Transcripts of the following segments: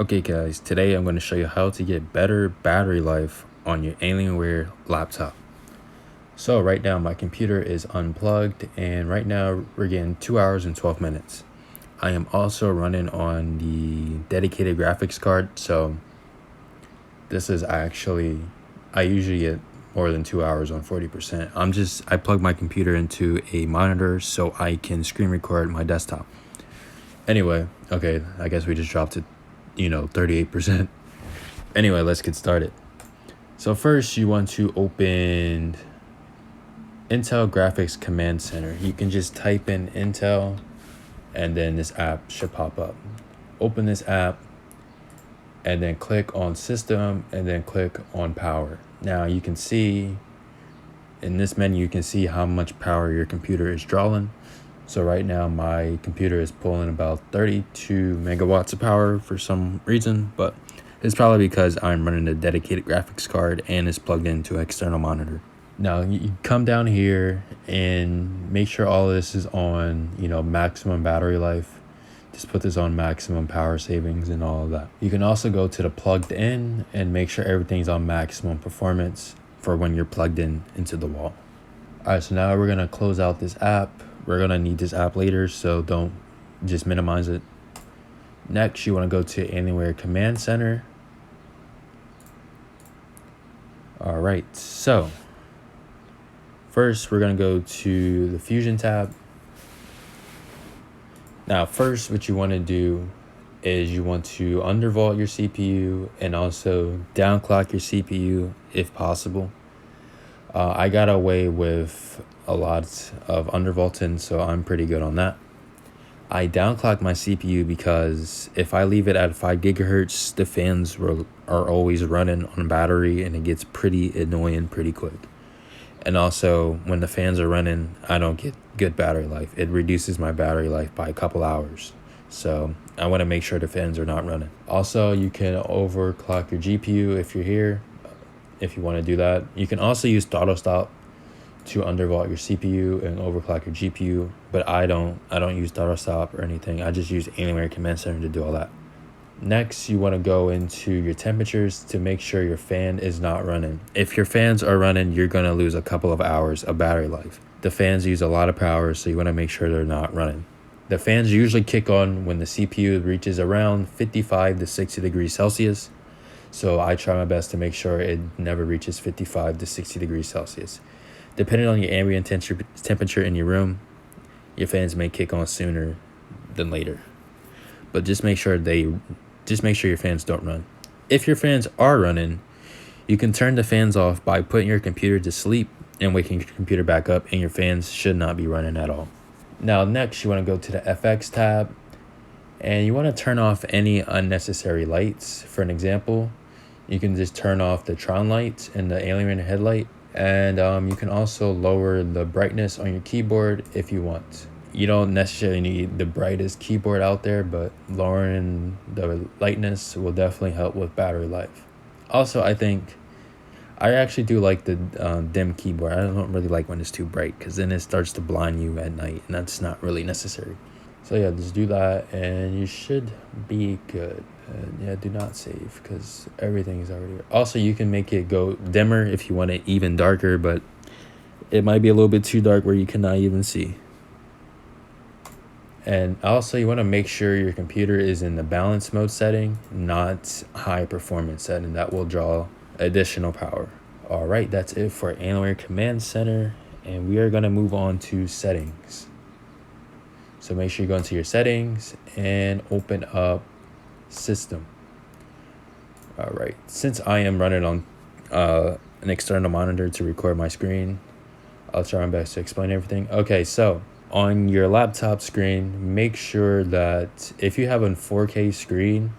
Okay guys, today I'm going to show you how to get better battery life on your Alienware laptop. So right now my computer is unplugged and right now we're getting 2 hours and 12 minutes. I am also running on the dedicated graphics card, so this is actually, I usually get more than 2 hours on 40%. I plug my computer into a monitor so I can screen record my desktop. Anyway, okay, I guess we just dropped it 38%. Anyway, let's get started. So first you want to open Intel Graphics Command Center. You can just type in Intel and then this app should pop up. Open this app and then click on System and then click on Power. Now you can see in this menu, you can see how much power your computer is drawing. So right now my computer is pulling about 32 megawatts of power for some reason, but it's probably because I'm running a dedicated graphics card and it's plugged into an external monitor. Now you come down here and make sure all of this is on, maximum battery life. Just put this on maximum power savings and all of that. You can also go to the plugged in and make sure everything's on maximum performance for when you're plugged in into the wall. All right, so now we're gonna close out this app. We're gonna need this app later, so don't just minimize it. Next, you wanna go to Alienware Command Center. All right, so first we're gonna go to the Fusion tab. Now, first, what you wanna do is you want to undervolt your CPU and also downclock your CPU if possible. I got away with a lot of undervolting, so I'm pretty good on that. I downclock my CPU because if I leave it at 5 gigahertz, the fans are always running on battery and it gets pretty annoying pretty quick. And also, when the fans are running, I don't get good battery life. It reduces my battery life by a couple hours. So I want to make sure the fans are not running. Also, you can overclock your GPU if you're here. If you want to do that, you can also use throttle stop to undervolt your CPU and overclock your GPU, but I don't use throttle stop or anything. I just use Alienware Command Center to do all that. Next, you want to go into your temperatures to make sure your fan is not running. If your fans are running, you're going to lose a couple of hours of battery life. The fans use a lot of power, so you want to make sure they're not running. The fans usually kick on when the CPU reaches around 55 to 60 degrees Celsius. So I try my best to make sure it never reaches 55 to 60 degrees Celsius. Depending on your ambient temperature in your room, your fans may kick on sooner than later. But just make sure your fans don't run. If your fans are running, you can turn the fans off by putting your computer to sleep and waking your computer back up, and your fans should not be running at all. Now next, you want to go to the FX tab and you want to turn off any unnecessary lights. For an example, you can just turn off the Tron lights and the Alienware headlight, and you can also lower the brightness on your keyboard if you want. You don't necessarily need the brightest keyboard out there, but lowering the lightness will definitely help with battery life. Also, I actually do like the dim keyboard. I don't really like when it's too bright because then it starts to blind you at night, and that's not really necessary. So yeah, just do that and you should be good. And yeah, do not save because everything is already. Also, you can make it go dimmer if you want it even darker, but it might be a little bit too dark where you cannot even see. And also, you want to make sure your computer is in the balance mode setting, not high performance setting. That will draw additional power. All right, that's it for Alienware Command Center, and we are going to move on to settings. So make sure you go into your settings and open up System. All right, since I am running on an external monitor to record my screen, I'll try my best to explain everything. Okay, so on your laptop screen, make sure that if you have a 4K screen,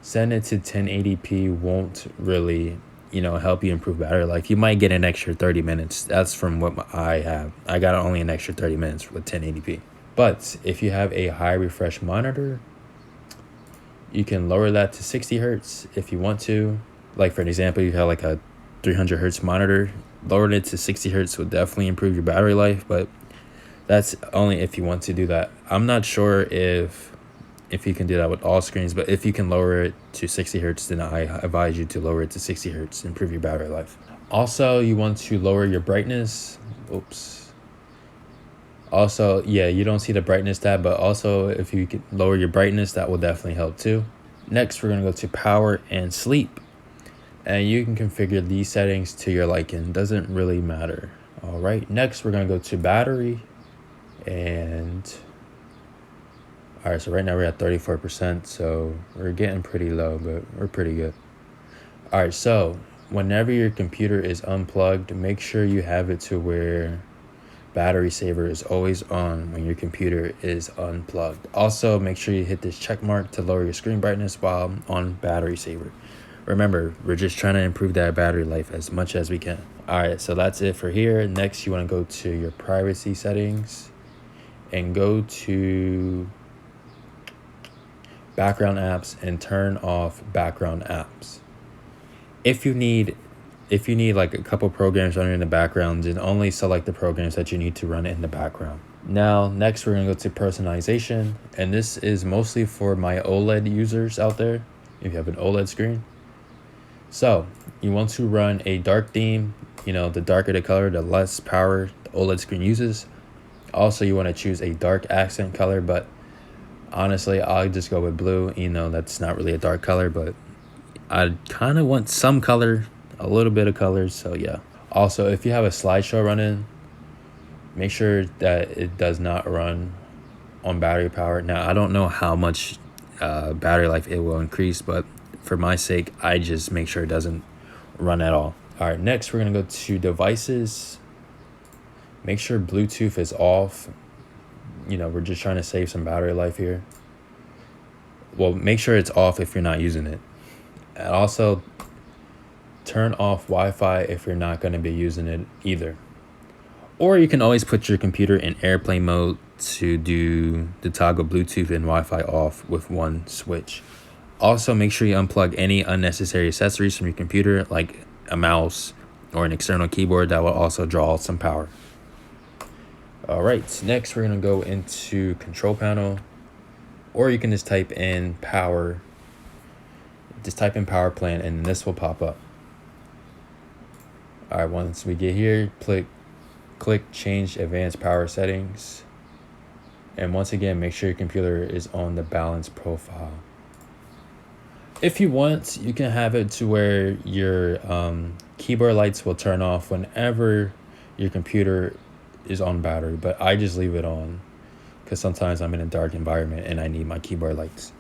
send it to 1080p won't really, help you improve battery life. You might get an extra 30 minutes. That's from what I have. I got only an extra 30 minutes with 1080p. But if you have a high refresh monitor, you can lower that to 60 hertz if you want to. Like for an example, you have like a 300 hertz monitor. Lowering it to 60 hertz would definitely improve your battery life, but that's only if you want to do that. I'm not sure if if you can do that with all screens, but if you can lower it to 60 hertz, then I advise you to lower it to 60 hertz, improve your battery life. Also, you want to lower your brightness. Oops. Also, yeah, you don't see the brightness tab, but also if you can lower your brightness, that will definitely help too. Next, we're gonna go to power and sleep. And you can configure these settings to your liking, doesn't really matter. All right, next we're gonna go to battery. And all right, so right now we're at 34%, so we're getting pretty low, but we're pretty good. All right, so whenever your computer is unplugged, make sure you have it to where battery saver is always on when your computer is unplugged. Also, make sure you hit this check mark to lower your screen brightness while on battery saver. Remember, we're just trying to improve that battery life as much as we can. All right, so that's it for here. Next, you want to go to your privacy settings and go to background apps and turn off background apps. If you need like a couple programs running in the background, then only select the programs that you need to run in the background. Now, next we're gonna go to personalization, and this is mostly for my OLED users out there, if you have an OLED screen. So you want to run a dark theme, the darker the color, the less power the OLED screen uses. Also, you want to choose a dark accent color, but honestly, I'll just go with blue. That's not really a dark color, but I kind of want some color, a little bit of colors, so yeah. Also, if you have a slideshow running, make sure that it does not run on battery power. Now, I don't know how much battery life it will increase, but for my sake, I just make sure it doesn't run at all. All right, next we're gonna go to devices. Make sure Bluetooth is off. We're just trying to save some battery life here. Well, make sure it's off if you're not using it. And also, turn off Wi-Fi if you're not going to be using it either. Or you can always put your computer in airplane mode to do the toggle Bluetooth and Wi-Fi off with one switch. Also, make sure you unplug any unnecessary accessories from your computer, like a mouse or an external keyboard that will also draw some power. All right, next we're gonna go into control panel, or you can just type in power. Just type in power plant and this will pop up. All right, once we get here, click change advanced power settings. And once again, make sure your computer is on the balance profile. If you want, you can have it to where your keyboard lights will turn off whenever your computer is on battery, but I just leave it on because sometimes I'm in a dark environment and I need my keyboard lights.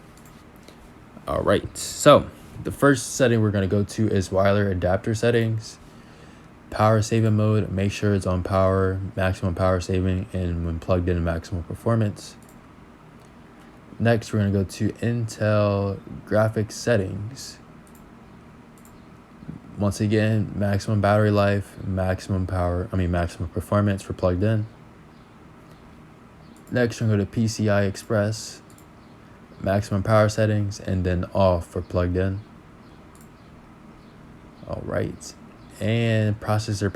All right, so the first setting we're going to go to is wireless adapter settings. Power saving mode, make sure it's on power, maximum power saving, and when plugged in, maximum performance. Next, we're going to go to Intel graphics settings. Once again, maximum battery life, maximum performance for plugged in. Next, we're going to go to PCI Express, maximum power settings, and then off for plugged in. All right. And processor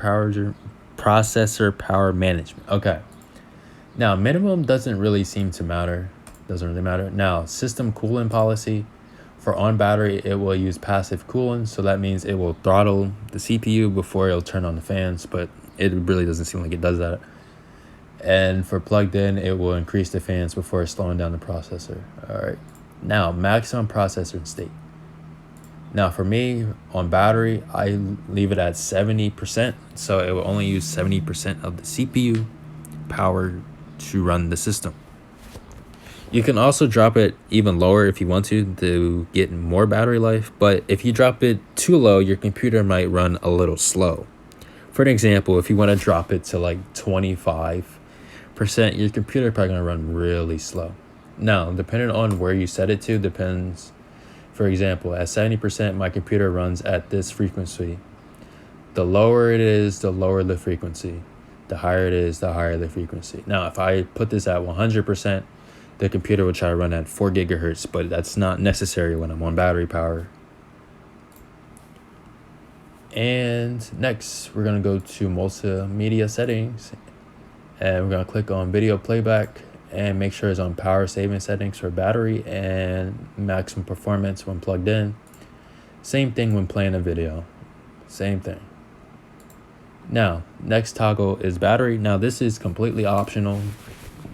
power management. Okay. Now, minimum doesn't really seem to matter. Doesn't really matter. Now, system cooling policy. For on battery, it will use passive cooling, so that means it will throttle the CPU before it'll turn on the fans, but it really doesn't seem like it does that. And for plugged in, it will increase the fans before slowing down the processor. All right. Now, maximum processor state. Now, for me, on battery, I leave it at 70%, so it will only use 70% of the CPU power to run the system. You can also drop it even lower if you want to get more battery life, but if you drop it too low, your computer might run a little slow. For an example, if you want to drop it to like 25%, your computer is probably going to run really slow. Now, depending on where you set it to, depends. For example, at 70%, my computer runs at this frequency. The lower it is, the lower the frequency. The higher it is, the higher the frequency. Now, if I put this at 100%, the computer will try to run at 4 gigahertz, but that's not necessary when I'm on battery power. And next, we're going to go to multimedia settings, and we're going to click on video playback, and make sure it's on power saving settings for battery and maximum performance when plugged in. Same thing when playing a video. Same thing. Now, next toggle is battery. Now, this is completely optional.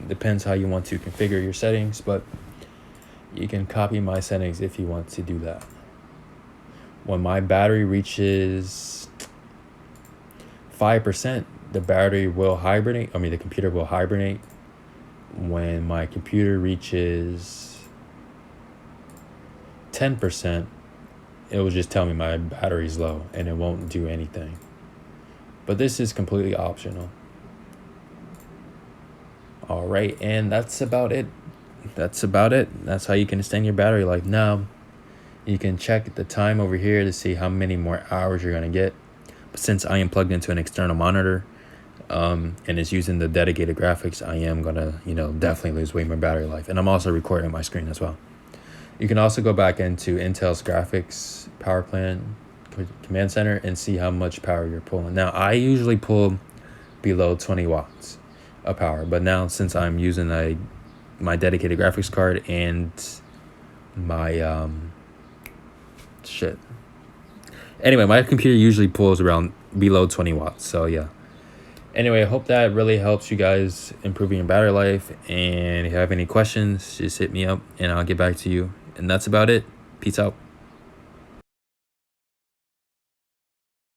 Depends how you want to configure your settings, but you can copy my settings if you want to do that. When my battery reaches 5%, the battery will hibernate. I mean, the computer will hibernate. When my computer reaches 10%, it will just tell me my battery's low and it won't do anything. But this is completely optional. All right, and that's about it. That's how you can extend your battery life. Now, you can check the time over here to see how many more hours you're gonna get. But since I am plugged into an external monitor, and it's using the dedicated graphics, I am gonna, definitely lose way more battery life. And I'm also recording my screen as well. You can also go back into Intel's graphics power plan command center and see how much power you're pulling. Now, I usually pull below 20 watts of power, but now since I'm using my dedicated graphics card and my anyway, my computer usually pulls around below 20 watts. So yeah. Anyway, I hope that really helps you guys improving your battery life. And if you have any questions, just hit me up and I'll get back to you. And that's about it. Peace out.